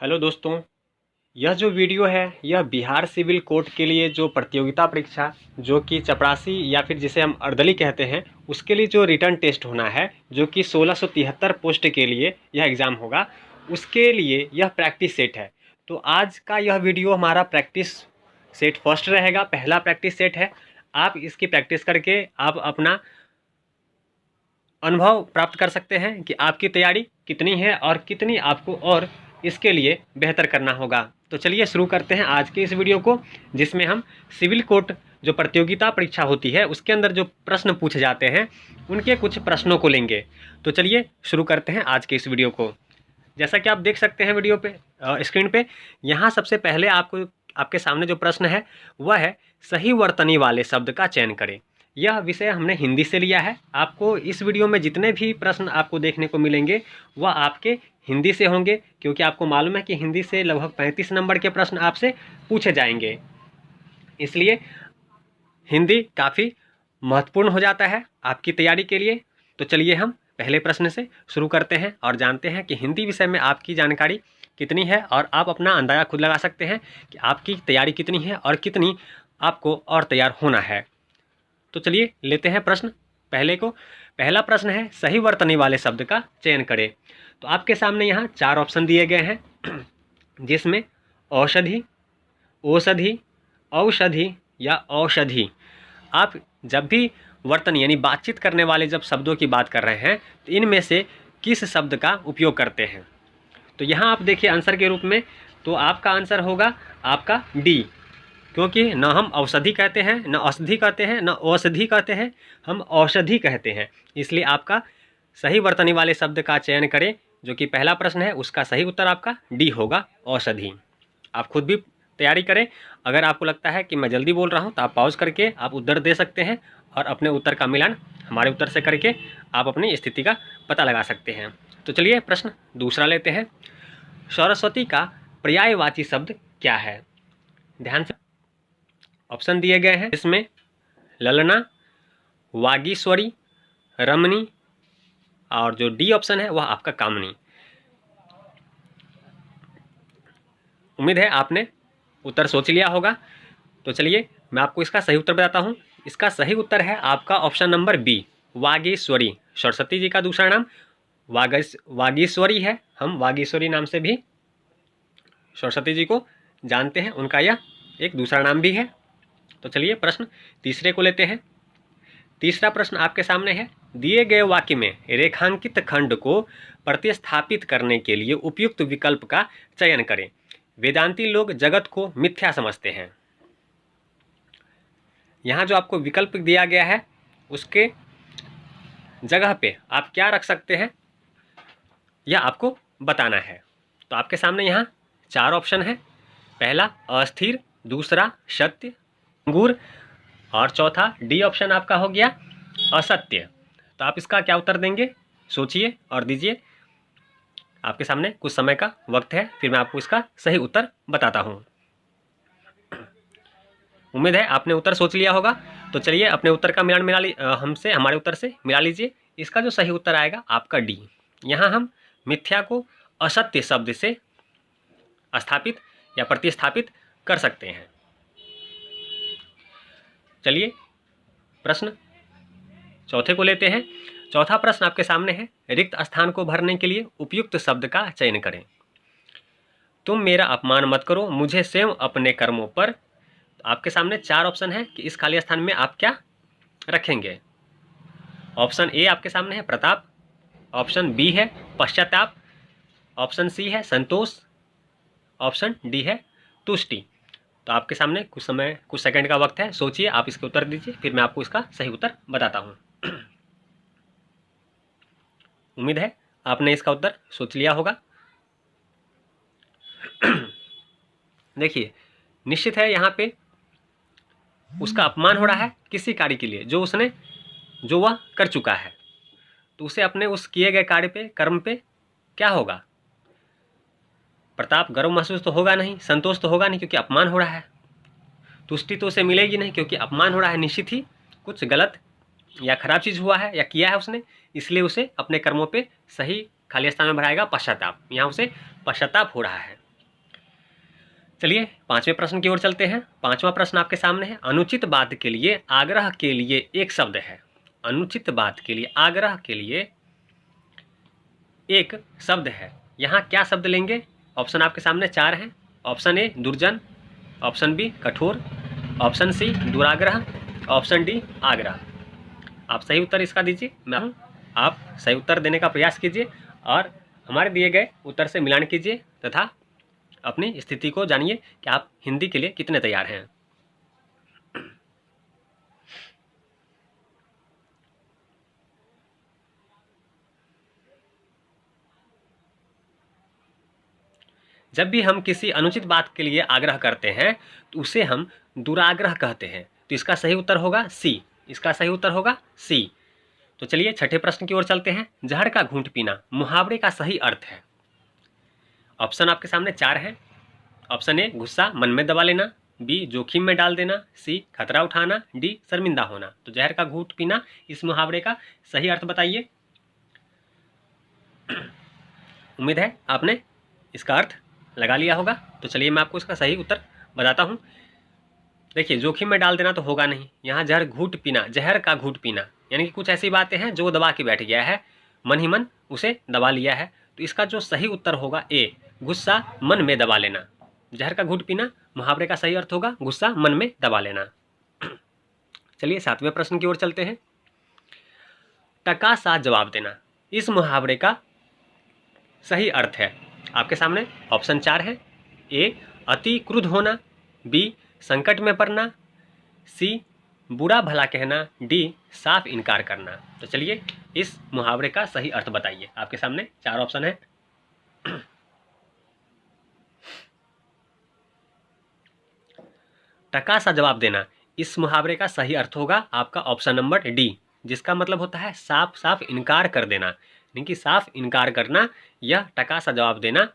Hello दोस्तों, यह जो वीडियो है यह बिहार सिविल कोर्ट के लिए जो प्रतियोगिता परीक्षा जो कि चपरासी या फिर जिसे हम अर्दली कहते हैं उसके लिए जो रिटर्न टेस्ट होना है जो कि 1673 पोस्ट के लिए यह एग्ज़ाम होगा, उसके लिए यह प्रैक्टिस सेट है। तो आज का यह वीडियो हमारा प्रैक्टिस सेट फर्स्ट रहेगा, पहला प्रैक्टिस सेट है। आप इसकी प्रैक्टिस करके आप अपना अनुभव प्राप्त कर सकते हैं कि आपकी तैयारी कितनी है और कितनी आपको और इसके लिए बेहतर करना होगा। तो चलिए शुरू करते हैं आज के इस वीडियो को, जिसमें हम सिविल कोर्ट जो प्रतियोगिता परीक्षा होती है उसके अंदर जो प्रश्न पूछे जाते हैं उनके कुछ प्रश्नों को लेंगे। तो चलिए शुरू करते हैं आज के इस वीडियो को। जैसा कि आप देख सकते हैं वीडियो पे स्क्रीन पे, यहाँ सबसे पहले आपको आपके सामने जो प्रश्न है वह है सही वर्तनी वाले शब्द का चयन करें। यह विषय हमने हिंदी से लिया है। आपको इस वीडियो में जितने भी प्रश्न आपको देखने को मिलेंगे वह आपके हिंदी से होंगे, क्योंकि आपको मालूम है कि हिंदी से लगभग 35 नंबर के प्रश्न आपसे पूछे जाएंगे, इसलिए हिंदी काफ़ी महत्वपूर्ण हो जाता है आपकी तैयारी के लिए। तो चलिए हम पहले प्रश्न से शुरू करते हैं और जानते हैं कि हिंदी विषय में आपकी जानकारी कितनी है, और आप अपना अंदाज़ा खुद लगा सकते हैं कि आपकी तैयारी कितनी है और कितनी आपको और तैयार होना है। तो चलिए लेते हैं प्रश्न पहले को। पहला प्रश्न है सही वर्तनी वाले शब्द का चयन करें। तो आपके सामने यहाँ 4 ऑप्शन दिए गए हैं, जिसमें औषधि, औषधि, औषधि या औषधि। आप जब भी वर्तन यानी बातचीत करने वाले जब शब्दों की बात कर रहे हैं तो इनमें से किस शब्द का उपयोग करते हैं। तो यहाँ आप देखिए आंसर के रूप में, तो आपका आंसर होगा आपका डी, क्योंकि न हम औषधि कहते हैं, न औषधि कहते हैं, न औषधि कहते हैं, हम औषधि कहते हैं। इसलिए आपका सही वर्तनी वाले शब्द का चयन करें। जो कि पहला प्रश्न है उसका सही उत्तर आपका डी होगा, औषधि। आप खुद भी तैयारी करें। अगर आपको लगता है कि मैं जल्दी बोल रहा हूँ तो आप पॉज करके आप उत्तर दे सकते हैं और अपने उत्तर का मिलान हमारे उत्तर से करके आप अपनी स्थिति का पता लगा सकते हैं। तो चलिए प्रश्न दूसरा लेते हैं। सरस्वती का पर्यायवाची शब्द क्या है। ध्यान से ऑप्शन दिए गए हैं, इसमें ललना, वागीश्वरी, रमणी, और जो डी ऑप्शन है वह आपका कामनी। उम्मीद है आपने उत्तर सोच लिया होगा। तो चलिए मैं आपको इसका सही उत्तर बताता हूँ। इसका सही उत्तर है आपका option number B, Vagishwari. Saraswati ji का दूसरा नाम वागीश्वरी है। हम वागीश्वरी नाम से भी सरस्वती जी को जानते हैं, उनका यह एक दूसरा नाम भी है। तो चलिए प्रश्न तीसरे को लेते हैं। तीसरा प्रश्न आपके सामने है, दिए गए वाक्य में रेखांकित खंड को प्रतिस्थापित करने के लिए उपयुक्त विकल्प का चयन करें। वेदांती लोग जगत को मिथ्या समझते हैं। यहाँ जो आपको विकल्प दिया गया है उसके जगह पे आप क्या रख सकते हैं यह आपको बताना है। तो आपके सामने यहाँ 4 ऑप्शन है। पहला अस्थिर, दूसरा सत्य, अंगूर, और चौथा डी ऑप्शन आपका हो गया असत्य। तो आप इसका क्या उत्तर देंगे, सोचिए और दीजिए। आपके सामने कुछ समय का वक्त है, फिर मैं आपको इसका सही उत्तर बताता हूँ। उम्मीद है आपने उत्तर सोच लिया होगा। तो चलिए अपने उत्तर का मिलान हमसे हमारे उत्तर से मिला लीजिए। इसका जो सही उत्तर आएगा आपका डी। यहाँ हम मिथ्या को असत्य शब्द से स्थापित या प्रतिस्थापित कर सकते हैं। चलिए प्रश्न चौथे को लेते हैं। चौथा प्रश्न आपके सामने है, रिक्त स्थान को भरने के लिए उपयुक्त शब्द का चयन करें। तुम मेरा अपमान मत करो, मुझे स्वयं अपने कर्मों पर। आपके सामने 4 ऑप्शन है कि इस खाली स्थान में आप क्या रखेंगे। ऑप्शन ए आपके सामने है प्रताप, ऑप्शन बी है पश्चाताप, ऑप्शन सी है संतोष, ऑप्शन डी है तुष्टि। तो आपके सामने कुछ सेकंड का वक्त है, सोचिए, आप इसके उत्तर दीजिए, फिर मैं आपको इसका सही उत्तर बताता हूँ। उम्मीद है आपने इसका उत्तर सोच लिया होगा। देखिए निश्चित है यहाँ पे उसका अपमान हो रहा है किसी कार्य के लिए जो वह कर चुका है। तो उसे अपने उस किए गए कार्य पे, कर्म पे क्या होगा, प्रताप, गर्व महसूस तो होगा नहीं, संतोष तो होगा नहीं क्योंकि अपमान हो रहा है, तुष्टि तो उसे मिलेगी नहीं क्योंकि अपमान हो रहा है। निश्चित ही कुछ गलत या खराब चीज़ हुआ है या किया है उसने, इसलिए उसे अपने कर्मों पे सही खाली स्थान में भराएगा पश्चाताप। यहाँ उसे पश्चाताप हो रहा है। चलिए पांचवें प्रश्न की ओर चलते हैं। पांचवा प्रश्न आपके सामने है। अनुचित बात के लिए आग्रह के लिए एक शब्द है। अनुचित बात के लिए आग्रह के लिए एक शब्द है। यहाँ क्या शब्द लेंगे? ऑप्शन आपके सामने 4 हैं। ऑप्शन ए दुर्जन, ऑप्शन बी कठोर, ऑप्शन सी दुराग्रह, ऑप्शन डी आग्रह। आप सही उत्तर इसका दीजिए। मैं आप सही उत्तर देने का प्रयास कीजिए और हमारे दिए गए उत्तर से मिलान कीजिए तथा अपनी स्थिति को जानिए कि आप हिंदी के लिए कितने तैयार हैं। जब भी हम किसी अनुचित बात के लिए आग्रह करते हैं तो उसे हम दुराग्रह कहते हैं। तो इसका सही उत्तर होगा सी। इसका सही उत्तर होगा सी। तो चलिए छठे प्रश्न की ओर चलते हैं। जहर का घूंट पीना मुहावरे का सही अर्थ है। ऑप्शन आपके सामने 4 है। ऑप्शन ए गुस्सा मन में दबा लेना, बी जोखिम में डाल देना, सी खतरा उठाना, डी शर्मिंदा होना। तो जहर का घूंट पीना इस मुहावरे का सही अर्थ बताइए। उम्मीद है आपने इसका अर्थ लगा लिया होगा। तो चलिए मैं आपको इसका सही उत्तर बताता हूँ। देखिए जोखिम में डाल देना तो होगा नहीं। यहाँ जहर घूंट पीना, जहर का घूंट पीना यानी कि कुछ ऐसी बातें हैं जो वो दबा के बैठ गया है, मन ही मन उसे दबा लिया है। तो इसका जो सही उत्तर होगा ए, गुस्सा मन में दबा लेना। जहर का घूंट पीना मुहावरे का सही अर्थ होगा गुस्सा मन में दबा लेना। चलिए 7वें प्रश्न की ओर चलते हैं। टका सा जवाब देना इस मुहावरे का सही अर्थ है। आपके सामने ऑप्शन 4 है। ए अति क्रुद्ध होना, बी संकट में पड़ना, सी बुरा भला कहना, डी साफ इनकार करना। तो चलिए इस मुहावरे का सही अर्थ बताइए। आपके सामने 4 ऑप्शन है। टका सा जवाब देना इस मुहावरे का सही अर्थ होगा आपका ऑप्शन नंबर डी, जिसका मतलब होता है साफ साफ इनकार कर देना, यानी कि साफ इनकार करना। यह टका सा जवाब देना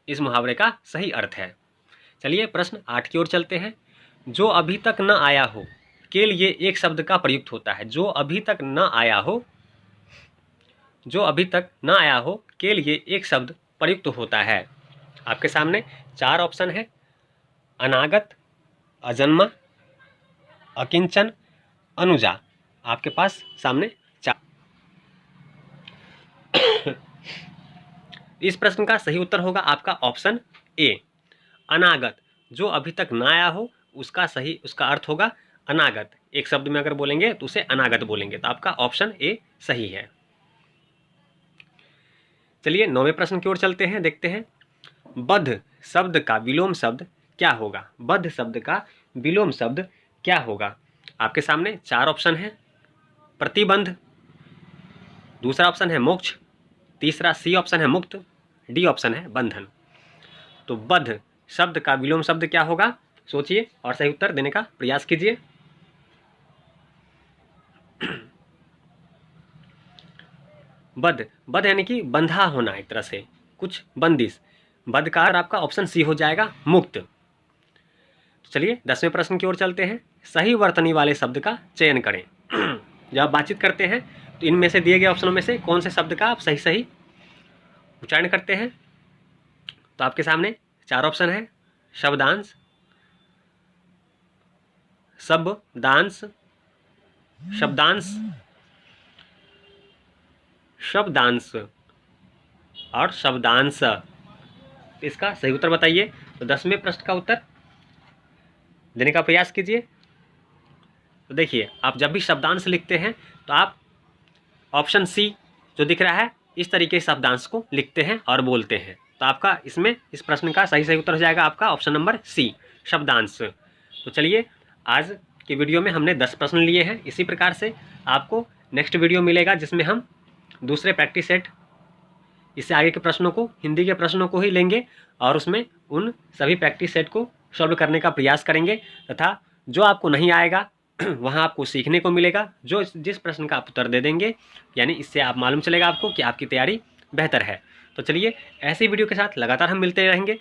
इस मुहावरे का सही अर्थ है। चलिए प्रश्न 8 की ओर चलते हैं। जो अभी तक न आया हो के लिए एक शब्द का प्रयुक्त होता है। जो अभी तक न आया हो, जो अभी तक न आया हो के लिए एक शब्द प्रयुक्त होता है। आपके सामने 4 ऑप्शन है। अनागत, अजन्मा, अकिंचन, अनुजा। आपके पास सामने 4। इस प्रश्न का सही उत्तर होगा आपका ऑप्शन ए, अनागत। जो अभी तक ना आया हो उसका अर्थ होगा अनागत। एक शब्द में अगर बोलेंगे तो उसे अनागत बोलेंगे। तो आपका ऑप्शन ए सही है। चलिए 9वें प्रश्न की ओर चलते हैं, देखते हैं। बद्ध शब्द का विलोम शब्द क्या होगा? बद्ध शब्द का विलोम शब्द क्या होगा? आपके सामने 4 ऑप्शन है। प्रतिबंध, दूसरा ऑप्शन है मोक्ष, तीसरा सी ऑप्शन है मुक्त, डी ऑप्शन है बंधन। तो बद्ध शब्द का विलोम शब्द क्या होगा? सोचिए और सही उत्तर देने का प्रयास कीजिए। बद्ध, बद्ध यानी कि बंधा होना, एक तरह से कुछ बंदिश। बद्ध का आपका ऑप्शन सी हो जाएगा मुक्त। तो चलिए 10वें प्रश्न की ओर चलते हैं। सही वर्तनी वाले शब्द का चयन करें। जब आप बातचीत करते हैं तो इनमें से दिए गए ऑप्शनों में से कौन से शब्द का आप सही सही उच्चारण करते हैं? तो आपके सामने 4 ऑप्शन है। शब्दांश, शब्दांश, शब्दांश, शब्दांश और शब्दांश। इसका सही उत्तर बताइए। तो 10वें प्रश्न का उत्तर देने का प्रयास कीजिए। तो देखिए आप जब भी शब्दांश लिखते हैं तो आप ऑप्शन सी जो दिख रहा है इस तरीके से शब्दांश को लिखते हैं और बोलते हैं। तो आपका इसमें इस प्रश्न का सही उत्तर हो जाएगा आपका ऑप्शन नंबर सी, शब्दांश। तो चलिए आज की वीडियो में हमने 10 प्रश्न लिए हैं। इसी प्रकार से आपको नेक्स्ट वीडियो मिलेगा जिसमें हम दूसरे प्रैक्टिस सेट, इससे आगे के प्रश्नों को, हिंदी के प्रश्नों को ही लेंगे और उसमें उन सभी प्रैक्टिस सेट को सॉल्व करने का प्रयास करेंगे तथा जो आपको नहीं आएगा वहाँ आपको सीखने को मिलेगा। जो जिस प्रश्न का आप उत्तर दे देंगे यानी इससे आप मालूम चलेगा आपको कि आपकी तैयारी बेहतर है। तो चलिए ऐसी वीडियो के साथ लगातार हम मिलते रहेंगे।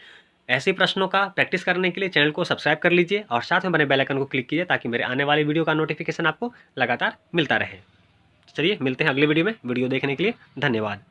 ऐसे प्रश्नों का प्रैक्टिस करने के लिए चैनल को सब्सक्राइब कर लीजिए और साथ में बने बेल आइकन को क्लिक कीजिए ताकि मेरे आने वाली वीडियो का नोटिफिकेशन आपको लगातार मिलता रहे। चलिए मिलते हैं अगले वीडियो में। वीडियो देखने के लिए धन्यवाद।